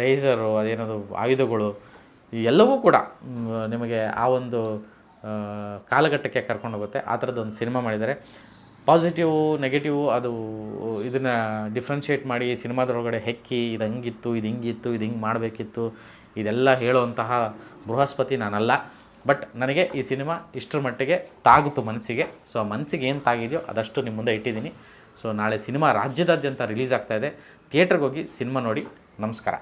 ರೈಸರು, ಅದೇನದು ಆಯುಧಗಳು, ಎಲ್ಲವೂ ಕೂಡ ನಿಮಗೆ ಆ ಒಂದು ಕಾಲಘಟ್ಟಕ್ಕೆ ಕರ್ಕೊಂಡೋಗುತ್ತೆ. ಆ ಥರದ್ದೊಂದು ಸಿನಿಮಾ ಮಾಡಿದ್ದಾರೆ. ಪಾಸಿಟಿವ್, ನೆಗೆಟಿವ್ ಅದು ಇದನ್ನು ಡಿಫ್ರೆನ್ಷಿಯೇಟ್ ಮಾಡಿ ಸಿನಿಮಾದೊಳಗಡೆ ಹೆಕ್ಕಿ ಇದು ಹಂಗಿತ್ತು, ಇದು ಹಿಂಗಿತ್ತು, ಇದು ಹಿಂಗೆ ಮಾಡಬೇಕಿತ್ತು, ಇದೆಲ್ಲ ಹೇಳುವಂತಹ ಬೃಹಸ್ಪತಿ ನಾನಲ್ಲ. ಬಟ್ ನನಗೆ ಈ ಸಿನಿಮಾ ಇಷ್ಟರ ಮಟ್ಟಿಗೆ ತಾಗಿತು ಮನಸ್ಸಿಗೆ. ಸೊ ಆ ಮನಸ್ಸಿಗೆ ಏನು ತಾಗಿದೆಯೋ ಅದಷ್ಟು ನಿಮ್ಮ ಮುಂದೆ ಇಟ್ಟಿದ್ದೀನಿ. ಸೊ ನಾಳೆ ಸಿನಿಮಾ ರಾಜ್ಯದಾದ್ಯಂತ ರಿಲೀಸ್ ಆಗ್ತಾಯಿದೆ. ಥಿಯೇಟ್ರಿಗೆ ಹೋಗಿ ಸಿನಿಮಾ ನೋಡಿ. ನಮಸ್ಕಾರ.